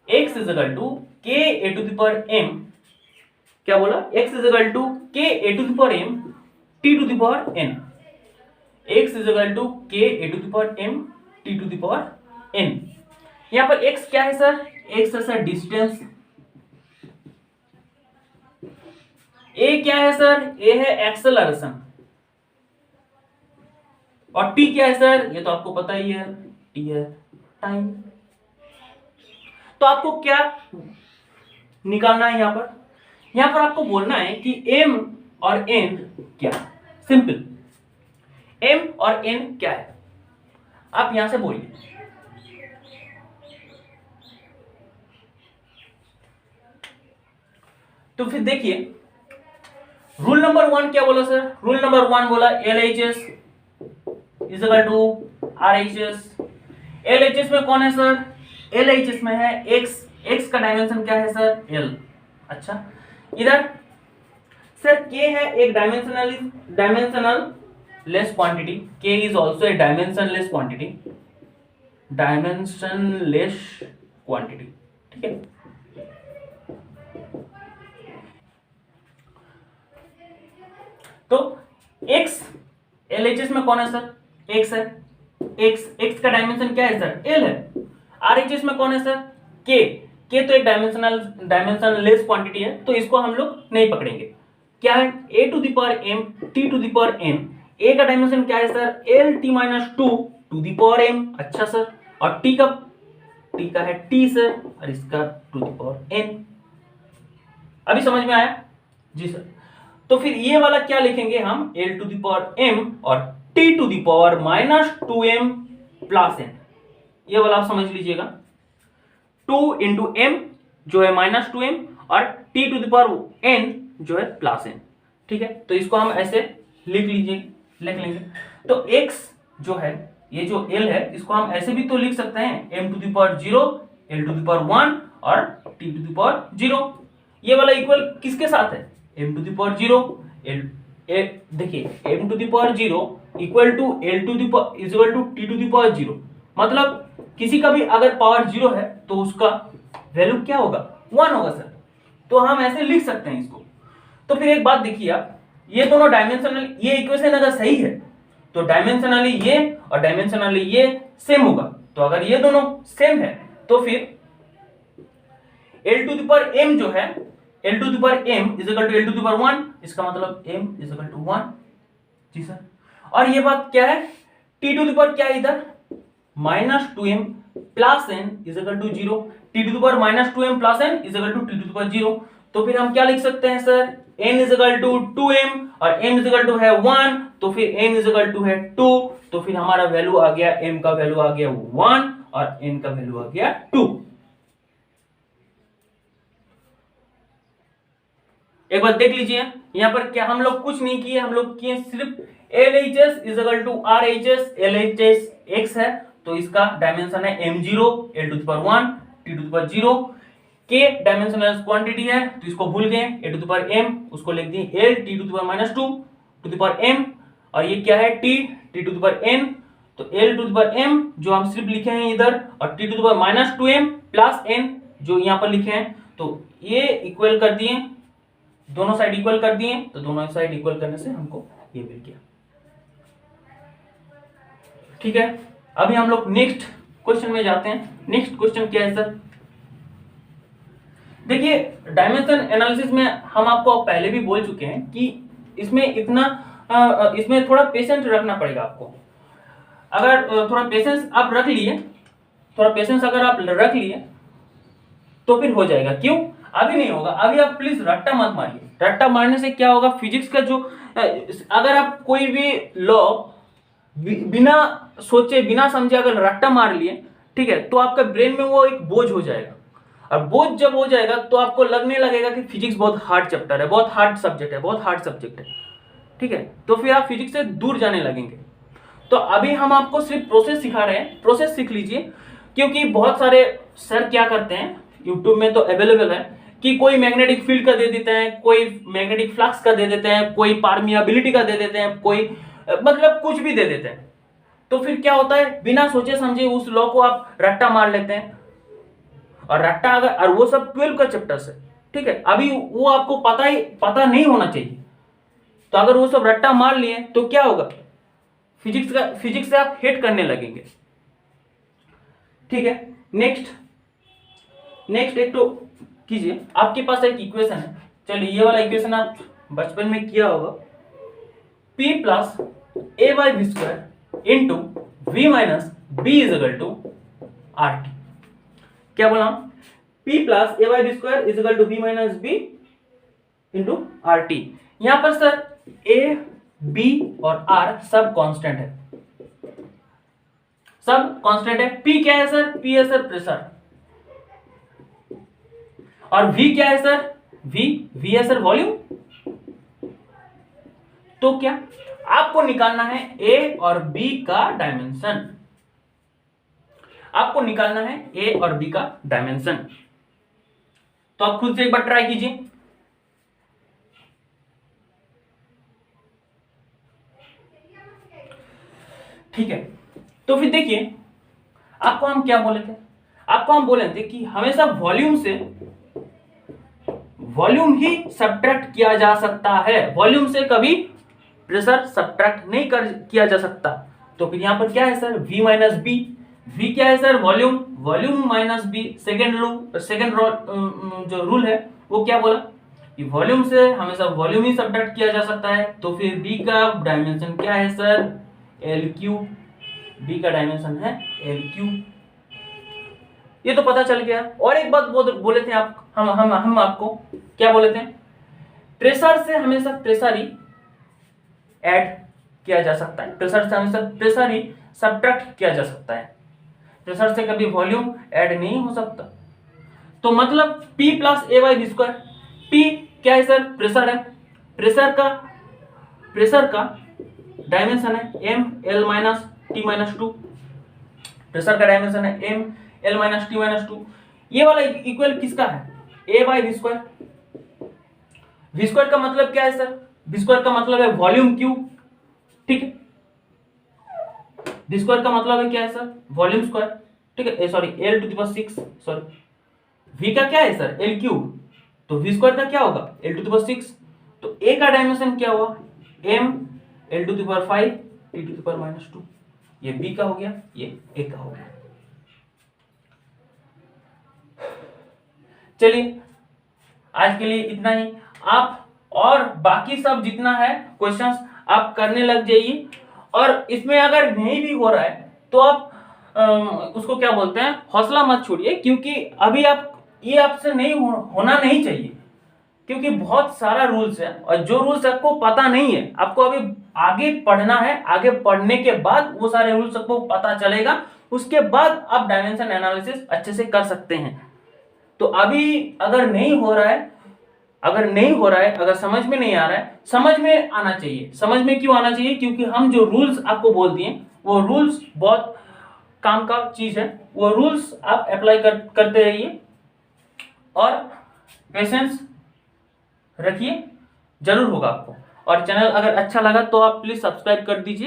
x is equal to k a to the power m, क्या बोला, x is equal to k a to the power m t to the power n, x is equal to k a to the power m t to the power n। यहां पर x क्या है sir, x है sir distance, a क्या है sir, a है acceleration, और t क्या है सर, ये तो आपको पता ही है, t है टाइम। तो आपको क्या निकालना है यहां पर आपको बोलना है कि m और n क्या, सिंपल, m और n क्या है, आप यहां से बोलिए। तो फिर देखिए रूल नंबर 1 क्या बोला सर, रूल नंबर 1 बोला LHS is equal to RHS। LHS में कौन है सर, LHS में है x का डायमेंशन क्या है सर, L। अच्छा, इधर सर k है एक dimensional less quantity, k is also a dimensionless quantity, ठीक है। तो x LHS में कौन है सर, x है, x का डायमेंशन क्या है सर, L है। RHS में कौन है सर, k तो एक डायमेंशनलेस क्वांटिटी है, तो इसको हम लोग नहीं पकड़ेंगे। क्या है, a to the power m t to the power n, a का डायमेंशन क्या है sir, L t minus 2 to the power m। अच्छा सर, और t का है t सर, और इसका टू द पावर n। अभी समझ में आया जी सर। तो फिर ये वाला क्या लिखेंगे हम, L to the power m और t to the power minus 2m plus n, ये वाला आप समझ लीजिएगा। 2 इंटू m जो है माइनस 2m और t to the power n जो है प्लस n, ठीक है। तो इसको हम ऐसे लिख लेंगे। तो x जो है, ये जो L है, इसको हम ऐसे भी तो लिख सकते हैं, m to the power 0, L to the power 1 और t टू द पावर 0। ये वाला इक्वल किसके साथ है, m टू द पावर 0, देखिए m to the power 0 equal to L to the power is equal to t to the power 0। मतलब किसी का भी अगर पावर 0 है तो उसका वैल्यू क्या होगा, 1 होगा सर। तो हम ऐसे लिख सकते हैं इसको। तो फिर एक बात देखिए आप, ये दोनों डायमेंशनल, ये इक्वेशन अगर सही है तो डायमेंशनली ये और डायमेंशनली ये सेम होगा। तो अगर ये दोनों सेम है तो फिर L to the power m जो है, L to the power m is equal to L to the power 1, इसका मतलब m इज इक्वल टू 1। जी सर। और ये बात क्या है, t टू द पावर क्या है इधर, minus 2m plus n is equal to 0, t to the power minus 2m plus n is equal to t to the power 0। तो फिर हम क्या लिख सकते हैं sir, n is equal to 2m और m इज इक्वल टू है 1, तो फिर n इज इक्वल टू है 2, तो फिर हमारा वैल्यू आ गया, m का वैल्यू आ गया 1 और n का वैल्यू आ गया 2। एक बार देख लीजिए, यहां पर क्या हम लोग कुछ नहीं किए, हम लोग किए सिर्फ LHS is equal to RHS। LHS x है तो इसका डायमेंशन है m0, L to the power 1, t to the power 0। k dimensional quantity है तो इसको भूल गए, a to the power m उसको लिख दिए L t to the power minus 2 to the power m, और ये क्या है t to the power n। तो L to the power m जो हम सिर्फ लिखे हैं इधर, और t to the power minus 2m plus n जो यहां पर लिखे हैं, तो ये इक्वल कर दिए, दोनों साइड इक्वल कर दिए, तो दोनों साइड इक्वल करने से हमको ये मिल गया। ठीक है, अभी हम लोग नेक्स्ट क्वेश्चन में जाते हैं। नेक्स्ट क्वेश्चन क्या है सर, देखिए डायमेंशन एनालिसिस में हम आपको पहले भी बोल चुके हैं कि इसमें थोड़ा पेशेंस रखना पड़ेगा आपको। अगर थोड़ा पेशेंस आप रख लिए, तो फिर हो जाएगा। क्यों, अभी नहीं होगा, अभी आप प्लीज रट्टा मत मारिए। रट्टा मारने से क्या होगा, फिजिक्स का जो अगर आप कोई भी लॉ बिना सोचे बिना समझे अगर रट्टा मार लिए, ठीक है, तो आपका ब्रेन में वो एक बोझ हो जाएगा, और बोझ जब हो जाएगा तो आपको लगने लगेगा कि फिजिक्स बहुत हार्ड चैप्टर है, बहुत हार्ड सब्जेक्ट है, ठीक है, तो फिर आप फिजिक्स से दूर जाने लगेंगे। तो अभी हम आपको सिर्फ प्रोसेस सिखा रहे हैं, प्रोसेस सीख लीजिए। क्योंकि बहुत सारे सर क्या करते हैं, यूट्यूब में तो अवेलेबल है कि कोई मैग्नेटिक फील्ड का दे देते हैं, कोई मैग्नेटिक फ्लक्स का दे देते हैं, कोई परमिएबिलिटी का दे देते हैं, कोई मतलब कुछ भी दे देते हैं। तो फिर क्या होता है, बिना सोचे समझे उस लॉ को आप रट्टा मार लेते हैं, और रट्टा अगर, और वो सब 12 का चैप्टर्स है, ठीक है, अभी वो आपको पता नहीं होना चाहिए। तो अगर वो सब रट्टा मार लिए तो क्या होगा, फिजिक्स से आप हेट करने लगेंगे, ठीक है। नेक्स्ट एक तो कीजिए, आपके पास एक इक्वेशन है, चलिए ये वाला इक्वेशन आप बचपन में किया होगा, p plus a by b square into v minus b is equal to r t. क्या बोला, p plus a by b square is equal to v minus b into r t. यहां पर sir a, b और r सब constant है, सब constant है। p क्या है सर, p है सर प्रेशर, और v क्या है सर, v है सर वॉल्यूम। तो क्या आपको निकालना है a और b का डायमेंशन, आपको निकालना है a और b का डायमेंशन। तो आप खुद से एक बार ट्राई कीजिए। ठीक है, तो फिर देखिए आपको हम क्या बोले थे, आपको हम बोले थे कि हमेशा वॉल्यूम से वॉल्यूम ही सब्ट्रैक्ट किया जा सकता है, वॉल्यूम से कभी प्रेशर सब्ट्रैक्ट नहीं किया जा सकता। तो फिर यहां पर क्या है sir, v minus b, v क्या है sir volume minus b. Second जो रूल है वो क्या बोला कि वॉल्यूम से हमेशा वॉल्यूम ही सब्ट्रैक्ट किया जा सकता है। तो फिर b का डायमेंशन क्या है सर, एल क्यू, b का डायमेंशन है एल क्यू। ये तो पता चल गया। और एक बात बोले थे आप, हम आपको क्या बोले थे, प्रेशर से हमेशा प्रेशर ही ऐड किया जा सकता है, प्रेशर से हमेशा प्रेशर ही सब्ट्रैक्ट किया जा सकता है, प्रेशर से कभी वॉल्यूम ऐड नहीं हो सकता। तो मतलब P plus a by b square, P क्या है सर, प्रेशर है, प्रेशर का डायमेंशन है m l minus t minus two, pressure का डायमेंशन है m l minus t minus two. ये वाला इक्वल किसका है, a by b square. V square का मतलब क्या है सर, वी स्क्वायर का मतलब है वॉल्यूम क्यू, ठीक है, वी स्क्वायर का मतलब है क्या है सर, वॉल्यूम स्क्वायर, ठीक है, sorry l to the power 6, sorry v का क्या है सर, l क्यूब, तो v स्क्वायर का क्या होगा l टू द पावर 6। तो a का डायमेंशन क्या हुआ, m l to the power 5 t to the power minus 2। ये b का हो गया, ये a का हो गया। चलिए आज के लिए इतना ही। आप और बाकी सब जितना है क्वेश्चंस आप करने लग जाइए, और इसमें अगर नहीं भी हो रहा है तो आप उसको क्या बोलते हैं, हौसला मत छोड़िए, क्योंकि अभी आप ये आपसे नहीं होना नहीं चाहिए, क्योंकि बहुत सारा रूल्स है और जो रूल्स आपको पता नहीं है, आपको अभी आगे पढ़ना है, आगे पढ़ने के बाद वो सारे रूल्स आपको पता चलेगा, उसके बाद आप डायमेंशन एनालिसिस अच्छे से कर सकते हैं। तो अभी अगर नहीं हो रहा है, अगर समझ में नहीं आ रहा है, समझ में आना चाहिए। समझ में क्यों आना चाहिए, क्योंकि हम जो रूल्स आपको बोल दिए वो रूल्स बहुत काम का चीज है, वो रूल्स आप अप्लाई करते रहिए और पेशेंस रखिए, जरूर होगा आपको। और चैनल अगर अच्छा लगा तो आप प्लीज सब्सक्राइब कर दीजिए।